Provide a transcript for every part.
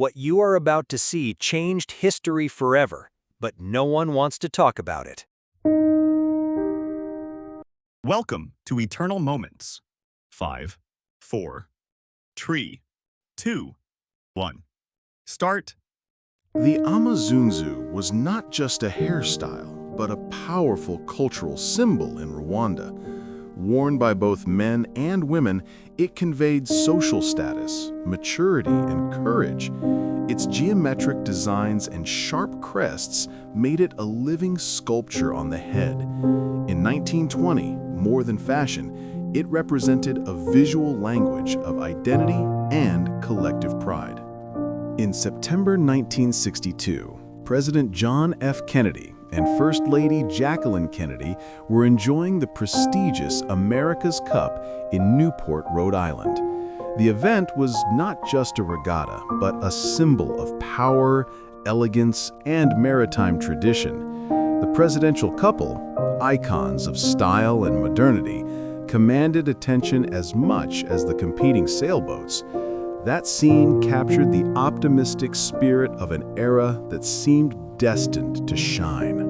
What you are about to see changed history forever, but no one wants to talk about it. Welcome to Eternal Moments. 5, 4, 3, 2, 1. Start. The Amazunzu was not just a hairstyle, but a powerful cultural symbol in Rwanda. Worn by both men and women, it conveyed social status, maturity, and courage. Its geometric designs and sharp crests made it a living sculpture on the head. In 1920, more than fashion, it represented a visual language of identity and collective pride. In September 1962, President John F. Kennedy and First Lady Jacqueline Kennedy were enjoying the prestigious America's Cup in Newport, Rhode Island. The event was not just a regatta, but a symbol of power, elegance, and maritime tradition. The presidential couple, icons of style and modernity, commanded attention as much as the competing sailboats. That scene captured the optimistic spirit of an era that seemed destined to shine.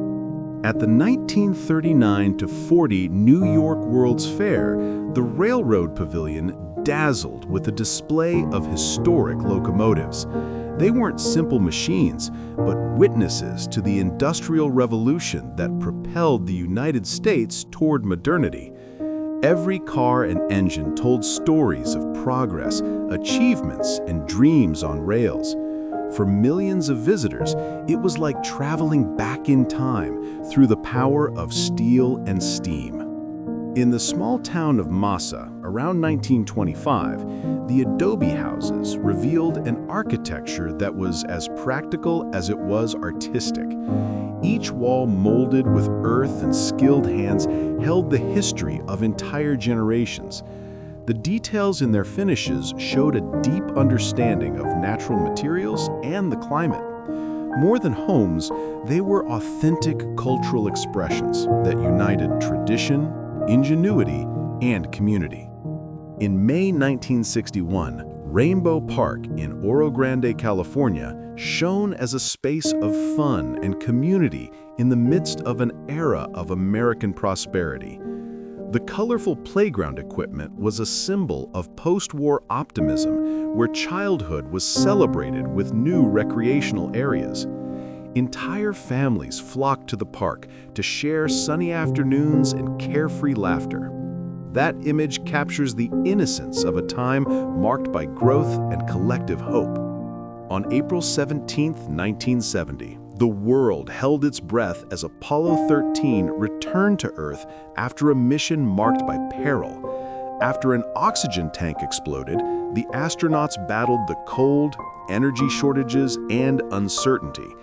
At the 1939-40 New York World's Fair, the Railroad Pavilion dazzled with a display of historic locomotives. They weren't simple machines, but witnesses to the Industrial Revolution that propelled the United States toward modernity. Every car and engine told stories of progress, achievements, and dreams on rails. For millions of visitors, it was like traveling back in time through the power of steel and steam. In the small town of Masa, around 1925, the Adobe houses revealed an architecture that was as practical as it was artistic. Each wall, molded with earth and skilled hands, held the history of entire generations. The details in their finishes showed a deep understanding of natural materials and the climate. More than homes, they were authentic cultural expressions that united tradition, ingenuity, and community. In May 1961, Rainbow Park in Oro Grande, California, shone as a space of fun and community in the midst of an era of American prosperity. The colorful playground equipment was a symbol of post-war optimism, where childhood was celebrated with new recreational areas. Entire families flocked to the park to share sunny afternoons and carefree laughter. That image captures the innocence of a time marked by growth and collective hope. On April 17, 1970, the world held its breath as Apollo 13 returned to Earth after a mission marked by peril. After an oxygen tank exploded, the astronauts battled the cold, energy shortages, and uncertainty.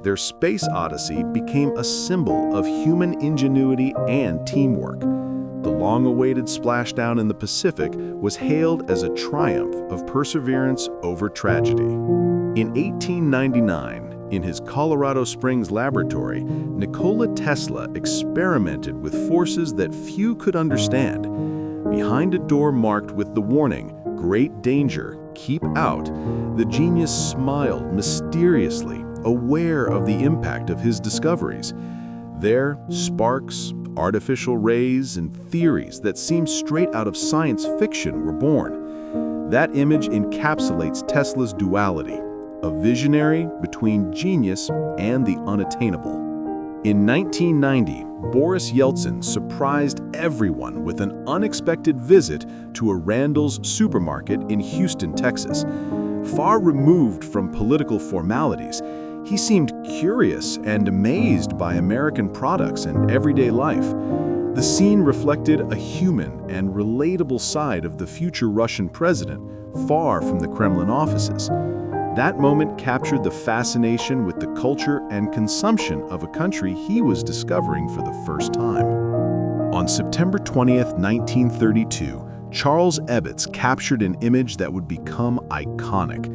Their space odyssey became a symbol of human ingenuity and teamwork. The long-awaited splashdown in the Pacific was hailed as a triumph of perseverance over tragedy. In 1899, in his Colorado Springs laboratory, Nikola Tesla experimented with forces that few could understand. Behind a door marked with the warning, "Great danger, keep out," the genius smiled mysteriously, aware of the impact of his discoveries. There, sparks, artificial rays, and theories that seemed straight out of science fiction were born. That image encapsulates Tesla's duality, a visionary between genius and the unattainable. In 1990, Boris Yeltsin surprised everyone with an unexpected visit to a Randall's supermarket in Houston, Texas. Far removed from political formalities, he seemed curious and amazed by American products and everyday life. The scene reflected a human and relatable side of the future Russian president, far from the Kremlin offices. That moment captured the fascination with the culture and consumption of a country he was discovering for the first time. On September 20th, 1932, Charles Ebbets captured an image that would become iconic: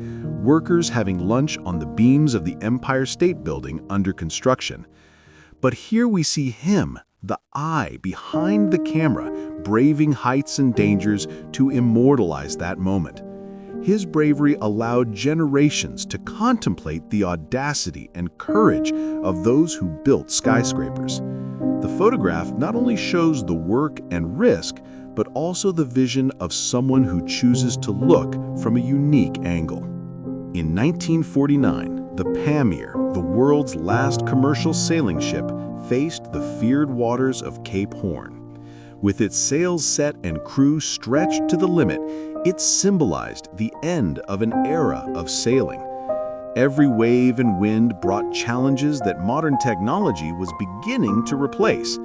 workers having lunch on the beams of the Empire State Building under construction. But here we see him, the eye behind the camera, braving heights and dangers to immortalize that moment. His bravery allowed generations to contemplate the audacity and courage of those who built skyscrapers. The photograph not only shows the work and risk, but also the vision of someone who chooses to look from a unique angle. In 1949, the Pamir, the world's last commercial sailing ship, faced the feared waters of Cape Horn. With its sails set and crew stretched to the limit, it symbolized the end of an era of sailing. Every wave and wind brought challenges that modern technology was beginning to replace.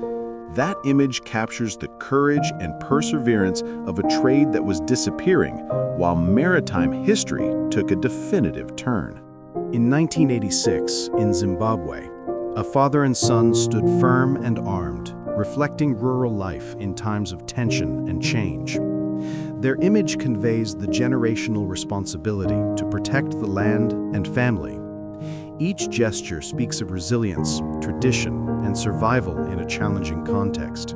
That image captures the courage and perseverance of a trade that was disappearing, while maritime history took a definitive turn. In 1986, in Zimbabwe, a father and son stood firm and armed, reflecting rural life in times of tension and change. Their image conveys the generational responsibility to protect the land and family. Each gesture speaks of resilience, tradition, and survival in a challenging context.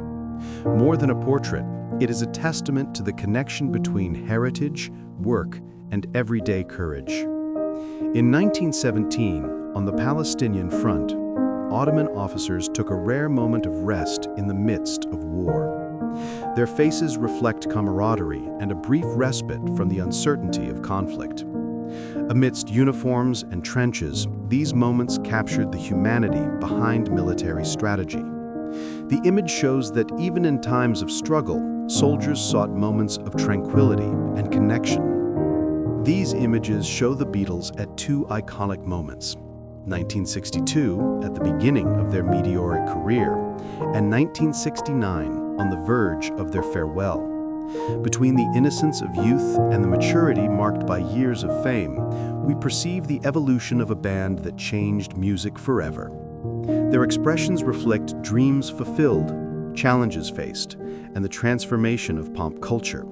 More than a portrait, it is a testament to the connection between heritage, work, and everyday courage. In 1917, on the Palestinian front, Ottoman officers took a rare moment of rest in the midst of war. Their faces reflect camaraderie and a brief respite from the uncertainty of conflict. Amidst uniforms and trenches, these moments captured the humanity behind military strategy. The image shows that even in times of struggle, soldiers sought moments of tranquility and connection. These images show the Beatles at two iconic moments: 1962, at the beginning of their meteoric career, and 1969, on the verge of their farewell. Between the innocence of youth and the maturity marked by years of fame, we perceive the evolution of a band that changed music forever. Their expressions reflect dreams fulfilled, challenges faced, and the transformation of pop culture.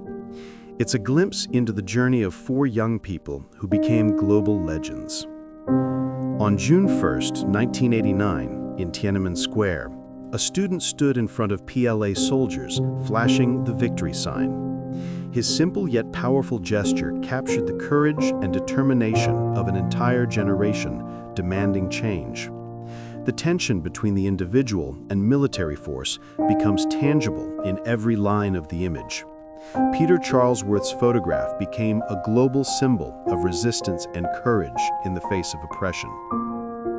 It's a glimpse into the journey of four young people who became global legends. On June 1st, 1989, in Tiananmen Square, a student stood in front of PLA soldiers, flashing the victory sign. His simple yet powerful gesture captured the courage and determination of an entire generation demanding change. The tension between the individual and military force becomes tangible in every line of the image. Peter Charlesworth's photograph became a global symbol of resistance and courage in the face of oppression.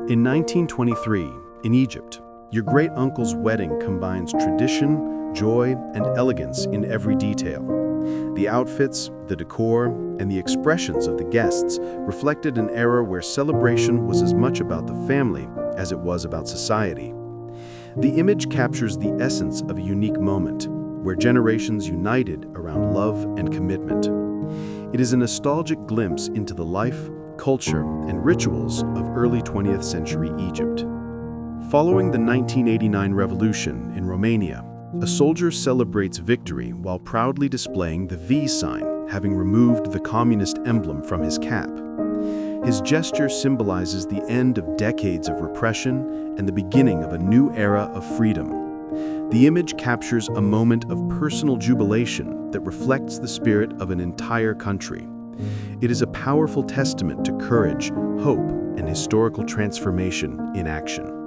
In 1923, in Egypt, your great-uncle's wedding combines tradition, joy, and elegance in every detail. The outfits, the decor, and the expressions of the guests reflected an era where celebration was as much about the family as it was about society. The image captures the essence of a unique moment, where generations united around love and commitment. It is a nostalgic glimpse into the life, culture, and rituals of early 20th century Egypt. Following the 1989 revolution in Romania, a soldier celebrates victory while proudly displaying the V sign, having removed the communist emblem from his cap. His gesture symbolizes the end of decades of repression and the beginning of a new era of freedom. The image captures a moment of personal jubilation that reflects the spirit of an entire country. It is a powerful testament to courage, hope, and historical transformation in action.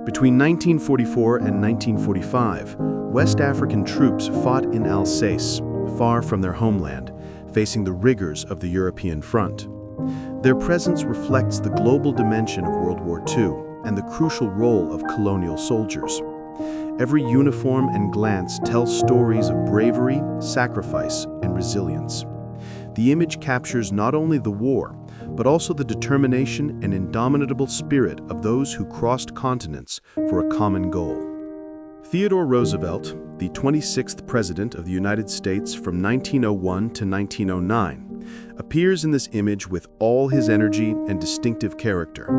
Between 1944 and 1945, West African troops fought in Alsace, far from their homeland, facing the rigors of the European front. Their presence reflects the global dimension of World War II and the crucial role of colonial soldiers. Every uniform and glance tells stories of bravery, sacrifice, and resilience. The image captures not only the war, but also the determination and indomitable spirit of those who crossed continents for a common goal. Theodore Roosevelt, the 26th President of the United States from 1901 to 1909, appears in this image with all his energy and distinctive character.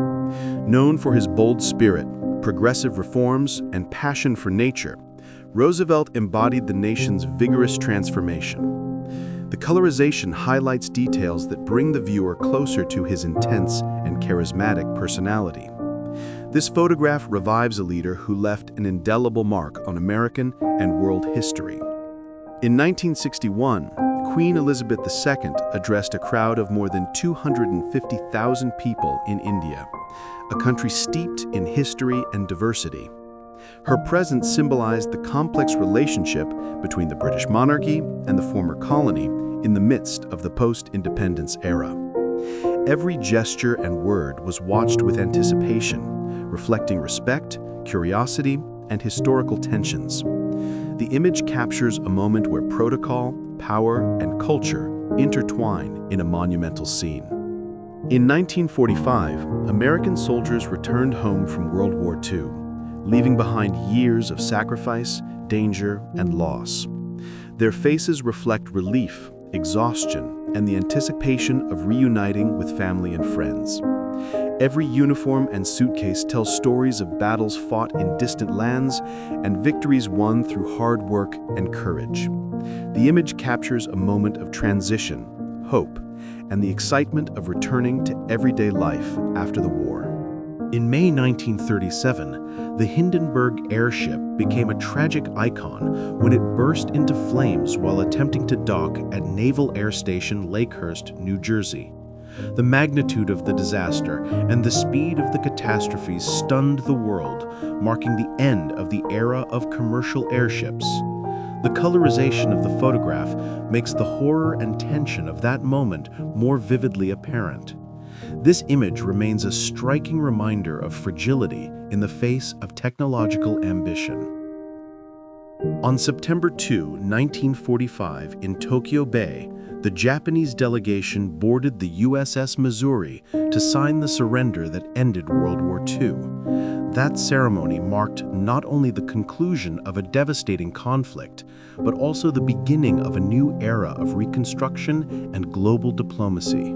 Known for his bold spirit, progressive reforms, and passion for nature, Roosevelt embodied the nation's vigorous transformation. The colorization highlights details that bring the viewer closer to his intense and charismatic personality. This photograph revives a leader who left an indelible mark on American and world history. In 1961, Queen Elizabeth II addressed a crowd of more than 250,000 people in India, a country steeped in history and diversity. Her presence symbolized the complex relationship between the British monarchy and the former colony in the midst of the post-independence era. Every gesture and word was watched with anticipation, reflecting respect, curiosity, and historical tensions. The image captures a moment where protocol, power, and culture intertwine in a monumental scene. In 1945, American soldiers returned home from World War II, leaving behind years of sacrifice, danger, and loss. Their faces reflect relief, exhaustion, and the anticipation of reuniting with family and friends. Every uniform and suitcase tells stories of battles fought in distant lands and victories won through hard work and courage. The image captures a moment of transition, hope, and the excitement of returning to everyday life after the war. In May 1937, the Hindenburg airship became a tragic icon when it burst into flames while attempting to dock at Naval Air Station Lakehurst, New Jersey. The magnitude of the disaster and the speed of the catastrophe stunned the world, marking the end of the era of commercial airships. The colorization of the photograph makes the horror and tension of that moment more vividly apparent. This image remains a striking reminder of fragility in the face of technological ambition. On September 2, 1945, in Tokyo Bay, the Japanese delegation boarded the USS Missouri to sign the surrender that ended World War II. That ceremony marked not only the conclusion of a devastating conflict, but also the beginning of a new era of reconstruction and global diplomacy.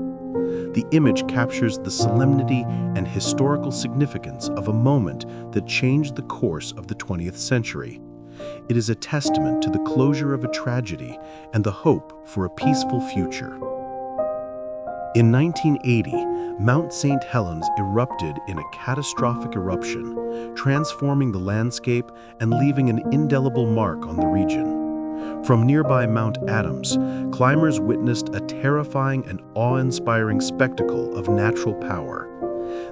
The image captures the solemnity and historical significance of a moment that changed the course of the 20th century. It is a testament to the closure of a tragedy and the hope for a peaceful future. In 1980, Mount St. Helens erupted in a catastrophic eruption, transforming the landscape and leaving an indelible mark on the region. From nearby Mount Adams, climbers witnessed a terrifying and awe-inspiring spectacle of natural power.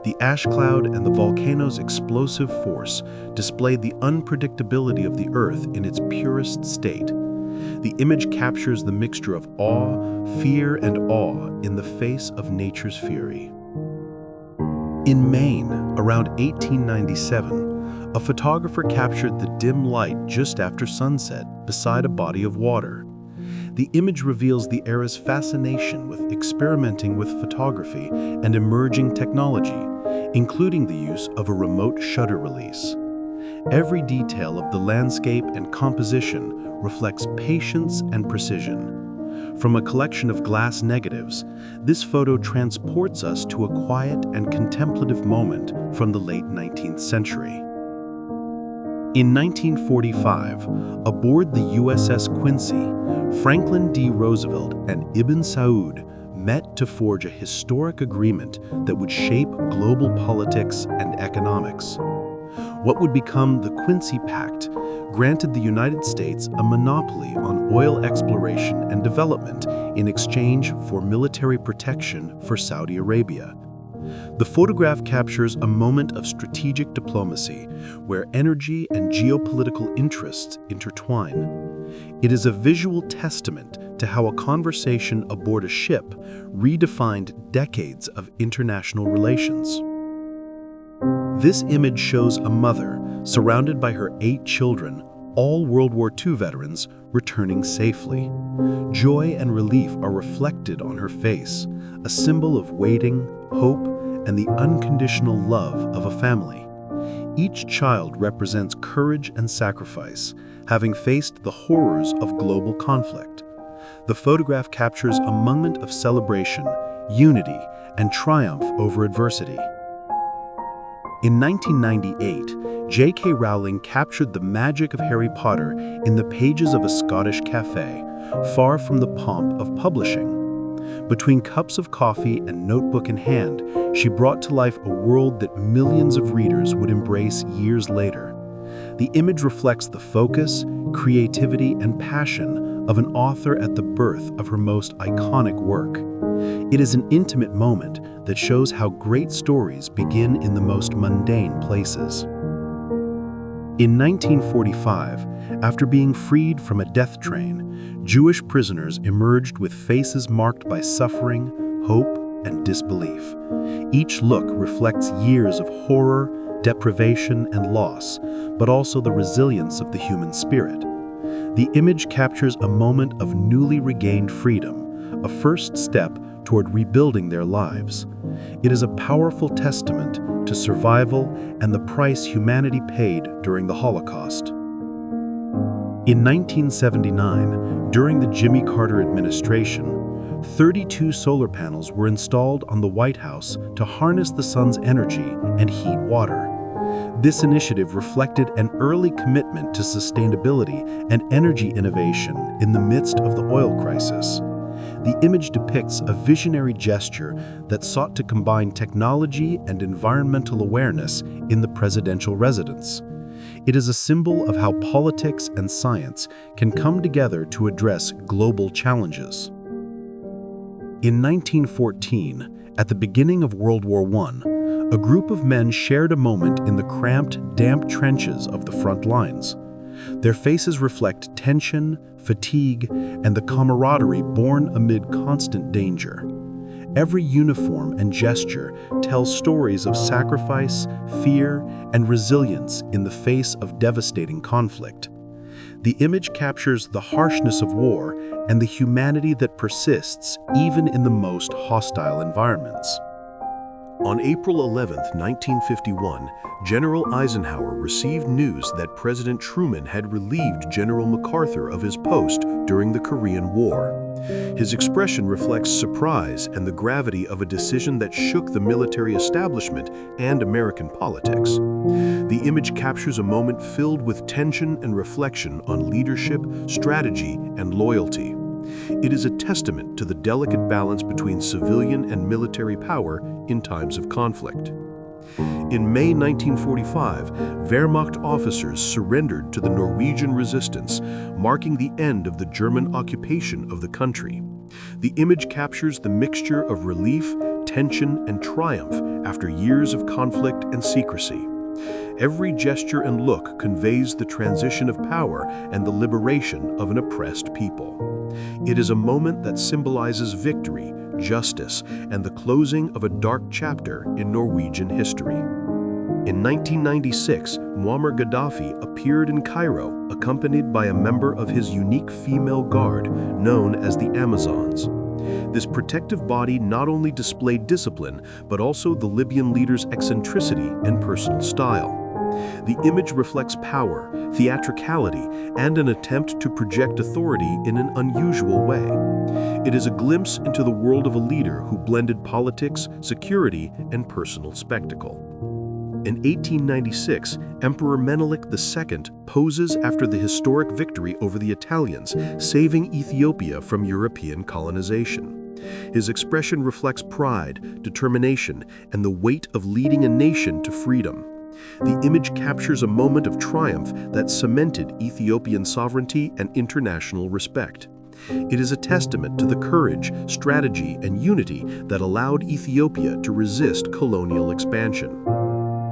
The ash cloud and the volcano's explosive force displayed the unpredictability of the Earth in its purest state. The image captures the mixture of awe, fear, and awe in the face of nature's fury. In Maine, around 1897, a photographer captured the dim light just after sunset beside a body of water. The image reveals the era's fascination with experimenting with photography and emerging technology, including the use of a remote shutter release. Every detail of the landscape and composition reflects patience and precision. From a collection of glass negatives, this photo transports us to a quiet and contemplative moment from the late 19th century. In 1945, aboard the USS Quincy, Franklin D. Roosevelt and Ibn Saud met to forge a historic agreement that would shape global politics and economics. What would become the Quincy Pact granted the United States a monopoly on oil exploration and development in exchange for military protection for Saudi Arabia. The photograph captures a moment of strategic diplomacy where energy and geopolitical interests intertwine. It is a visual testament to how a conversation aboard a ship redefined decades of international relations. This image shows a mother surrounded by her 8 children, all World War II veterans, returning safely. Joy and relief are reflected on her face, a symbol of waiting, hope, and the unconditional love of a family. Each child represents courage and sacrifice, having faced the horrors of global conflict. The photograph captures a moment of celebration, unity, and triumph over adversity. In 1998, J.K. Rowling captured the magic of Harry Potter in the pages of a Scottish cafe, far from the pomp of publishing. Between cups of coffee and notebook in hand, she brought to life a world that millions of readers would embrace years later. The image reflects the focus, creativity, and passion of an author at the birth of her most iconic work. It is an intimate moment that shows how great stories begin in the most mundane places. In 1945, after being freed from a death train, Jewish prisoners emerged with faces marked by suffering, hope, and disbelief. Each look reflects years of horror, deprivation, and loss, but also the resilience of the human spirit. The image captures a moment of newly regained freedom, a first step toward rebuilding their lives. It is a powerful testament to survival and the price humanity paid during the Holocaust. In 1979, during the Jimmy Carter administration, 32 solar panels were installed on the White House to harness the sun's energy and heat water. This initiative reflected an early commitment to sustainability and energy innovation in the midst of the oil crisis. The image depicts a visionary gesture that sought to combine technology and environmental awareness in the presidential residence. It is a symbol of how politics and science can come together to address global challenges. In 1914, at the beginning of World War I, a group of men shared a moment in the cramped, damp trenches of the front lines. Their faces reflect tension, fatigue, and the camaraderie born amid constant danger. Every uniform and gesture tells stories of sacrifice, fear, and resilience in the face of devastating conflict. The image captures the harshness of war and the humanity that persists even in the most hostile environments. On April 11, 1951, General Eisenhower received news that President Truman had relieved General MacArthur of his post during the Korean War. His expression reflects surprise and the gravity of a decision that shook the military establishment and American politics. The image captures a moment filled with tension and reflection on leadership, strategy, and loyalty. It is a testament to the delicate balance between civilian and military power in times of conflict. In May 1945, Wehrmacht officers surrendered to the Norwegian resistance, marking the end of the German occupation of the country. The image captures the mixture of relief, tension, and triumph after years of conflict and secrecy. Every gesture and look conveys the transition of power and the liberation of an oppressed people. It is a moment that symbolizes victory, justice, and the closing of a dark chapter in Norwegian history. In 1996, Muammar Gaddafi appeared in Cairo, accompanied by a member of his unique female guard, known as the Amazons. This protective body not only displayed discipline, but also the Libyan leader's eccentricity and personal style. The image reflects power, theatricality, and an attempt to project authority in an unusual way. It is a glimpse into the world of a leader who blended politics, security, and personal spectacle. In 1896, Emperor Menelik II poses after the historic victory over the Italians, saving Ethiopia from European colonization. His expression reflects pride, determination, and the weight of leading a nation to freedom. The image captures a moment of triumph that cemented Ethiopian sovereignty and international respect. It is a testament to the courage, strategy, and unity that allowed Ethiopia to resist colonial expansion.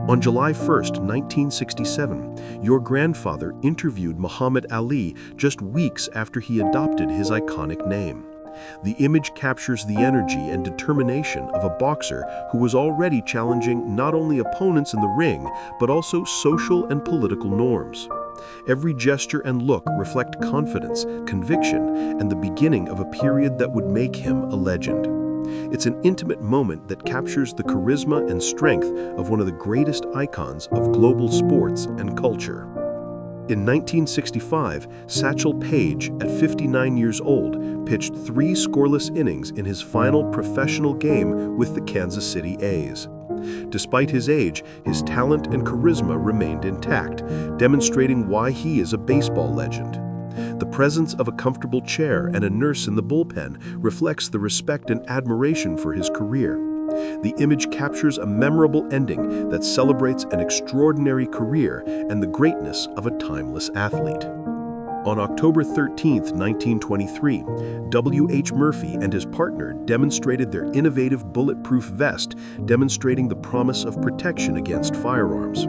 On July 1, 1967, your grandfather interviewed Muhammad Ali just weeks after he adopted his iconic name. The image captures the energy and determination of a boxer who was already challenging not only opponents in the ring, but also social and political norms. Every gesture and look reflect confidence, conviction, and the beginning of a period that would make him a legend. It's an intimate moment that captures the charisma and strength of one of the greatest icons of global sports and culture. In 1965, Satchel Paige, at 59 years old, pitched 3 scoreless innings in his final professional game with the Kansas City A's. Despite his age, his talent and charisma remained intact, demonstrating why he is a baseball legend. The presence of a comfortable chair and a nurse in the bullpen reflects the respect and admiration for his career. The image captures a memorable ending that celebrates an extraordinary career and the greatness of a timeless athlete. On October 13, 1923, W.H. Murphy and his partner demonstrated their innovative bulletproof vest, demonstrating the promise of protection against firearms.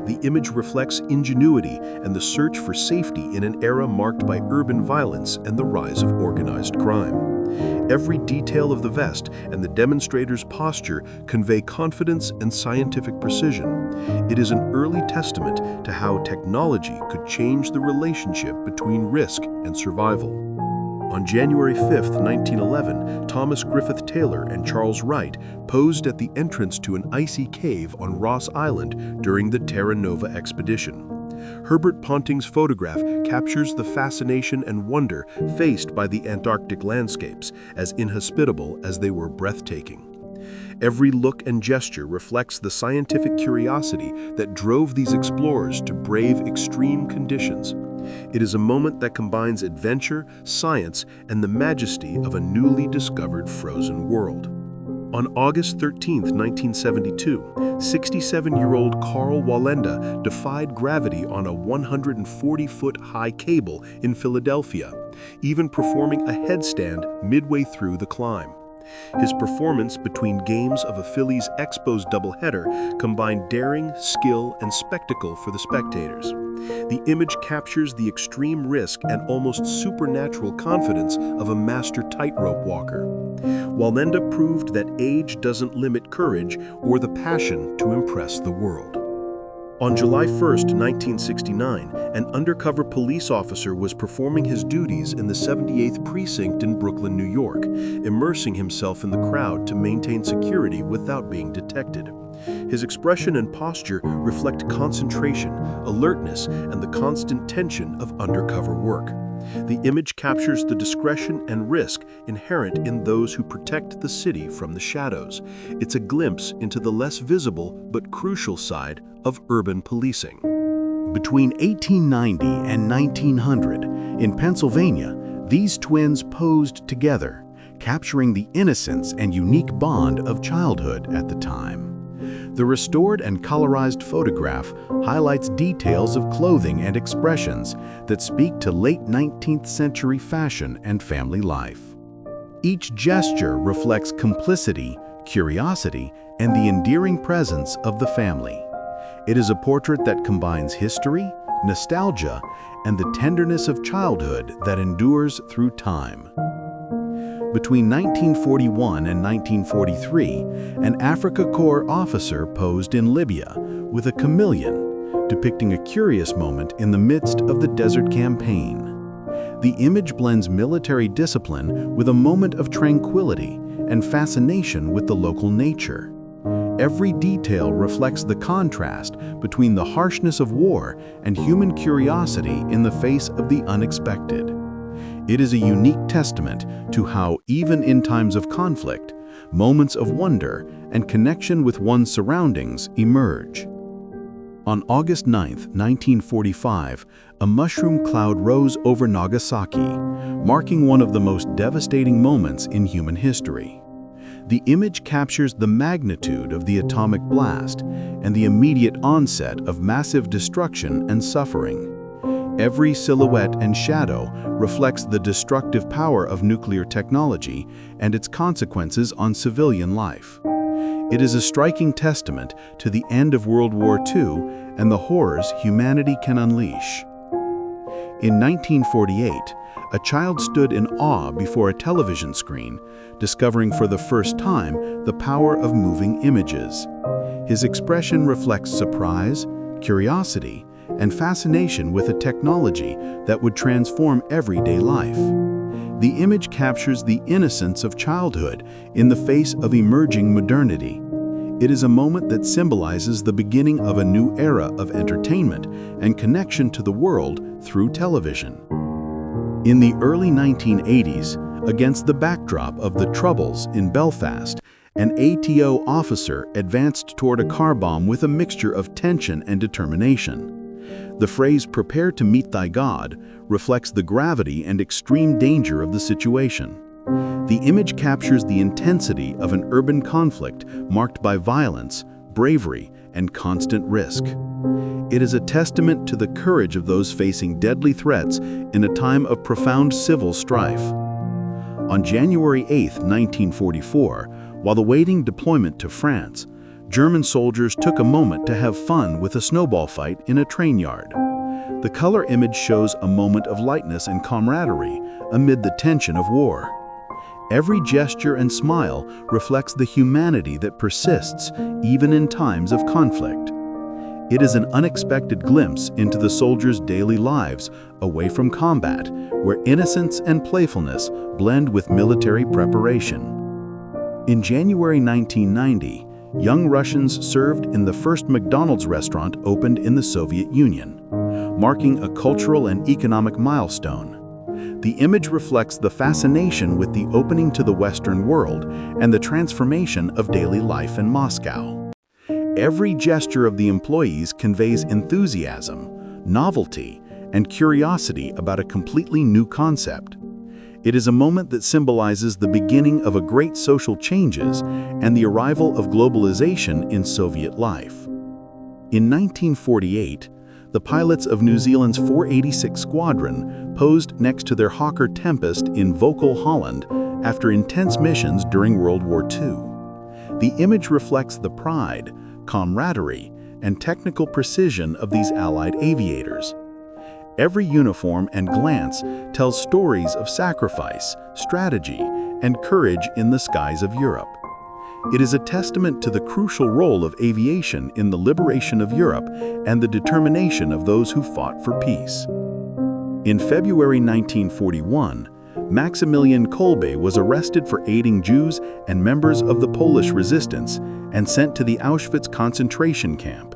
The image reflects ingenuity and the search for safety in an era marked by urban violence and the rise of organized crime. Every detail of the vest and the demonstrator's posture convey confidence and scientific precision. It is an early testament to how technology could change the relationship between risk and survival. On January 5, 1911, Thomas Griffith Taylor and Charles Wright posed at the entrance to an icy cave on Ross Island during the Terra Nova expedition. Herbert Ponting's photograph captures the fascination and wonder faced by the Antarctic landscapes, as inhospitable as they were breathtaking. Every look and gesture reflects the scientific curiosity that drove these explorers to brave extreme conditions. It is a moment that combines adventure, science, and the majesty of a newly discovered frozen world. On August 13, 1972, 67-year-old Karl Wallenda defied gravity on a 140-foot high cable in Philadelphia, even performing a headstand midway through the climb. His performance between games of a Phillies Expos doubleheader combined daring, skill, and spectacle for the spectators. The image captures the extreme risk and almost supernatural confidence of a master tightrope walker. Wallenda proved that age doesn't limit courage or the passion to impress the world. On July 1, 1969, an undercover police officer was performing his duties in the 78th Precinct in Brooklyn, New York, immersing himself in the crowd to maintain security without being detected. His expression and posture reflect concentration, alertness, and the constant tension of undercover work. The image captures the discretion and risk inherent in those who protect the city from the shadows. It's a glimpse into the less visible but crucial side of urban policing. Between 1890 and 1900, in Pennsylvania, these twins posed together, capturing the innocence and unique bond of childhood at the time. The restored and colorized photograph highlights details of clothing and expressions that speak to late 19th century fashion and family life. Each gesture reflects complicity, curiosity, and the endearing presence of the family. It is a portrait that combines history, nostalgia, and the tenderness of childhood that endures through time. Between 1941 and 1943, an Afrika Korps officer posed in Libya with a chameleon, depicting a curious moment in the midst of the desert campaign. The image blends military discipline with a moment of tranquility and fascination with the local nature. Every detail reflects the contrast between the harshness of war and human curiosity in the face of the unexpected. It is a unique testament to how, even in times of conflict, moments of wonder and connection with one's surroundings emerge. On August 9, 1945, a mushroom cloud rose over Nagasaki, marking one of the most devastating moments in human history. The image captures the magnitude of the atomic blast and the immediate onset of massive destruction and suffering. Every silhouette and shadow reflects the destructive power of nuclear technology and its consequences on civilian life. It is a striking testament to the end of World War II and the horrors humanity can unleash. In 1948, a child stood in awe before a television screen, discovering for the first time the power of moving images. His expression reflects surprise, curiosity, and fascination with a technology that would transform everyday life. The image captures the innocence of childhood in the face of emerging modernity. It is a moment that symbolizes the beginning of a new era of entertainment and connection to the world through television. In the early 1980s, against the backdrop of the Troubles in Belfast, an ATO officer advanced toward a car bomb with a mixture of tension and determination. The phrase "prepare to meet thy God" reflects the gravity and extreme danger of the situation. The image captures the intensity of an urban conflict marked by violence, bravery, and constant risk. It is a testament to the courage of those facing deadly threats in a time of profound civil strife. On January 8, 1944, while awaiting deployment to France, German soldiers took a moment to have fun with a snowball fight in a train yard. The color image shows a moment of lightness and camaraderie amid the tension of war. Every gesture and smile reflects the humanity that persists even in times of conflict. It is an unexpected glimpse into the soldiers' daily lives away from combat, where innocence and playfulness blend with military preparation. In January 1990, young Russians served in the first McDonald's restaurant opened in the Soviet Union, marking a cultural and economic milestone. The image reflects the fascination with the opening to the Western world and the transformation of daily life in Moscow. Every gesture of the employees conveys enthusiasm, novelty, and curiosity about a completely new concept. It is a moment that symbolizes the beginning of a great social changes and the arrival of globalization in Soviet life. In 1948, the pilots of New Zealand's 486 Squadron posed next to their Hawker Tempest in Vogel, Holland, after intense missions during World War II. The image reflects the pride, camaraderie, and technical precision of these Allied aviators. Every uniform and glance tells stories of sacrifice, strategy, and courage in the skies of Europe. It is a testament to the crucial role of aviation in the liberation of Europe and the determination of those who fought for peace. In February 1941, Maximilian Kolbe was arrested for aiding Jews and members of the Polish resistance and sent to the Auschwitz concentration camp.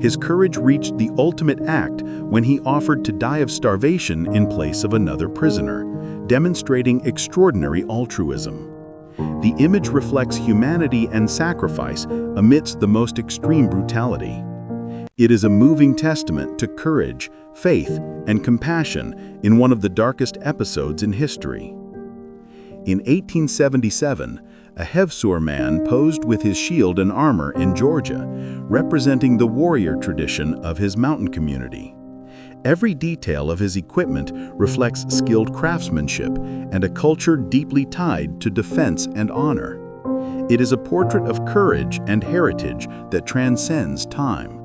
His courage reached the ultimate act when he offered to die of starvation in place of another prisoner, demonstrating extraordinary altruism. The image reflects humanity and sacrifice amidst the most extreme brutality. It is a moving testament to courage, faith, and compassion in one of the darkest episodes in history. In 1877, a Khevsur man posed with his shield and armor in Georgia, representing the warrior tradition of his mountain community. Every detail of his equipment reflects skilled craftsmanship and a culture deeply tied to defense and honor. It is a portrait of courage and heritage that transcends time.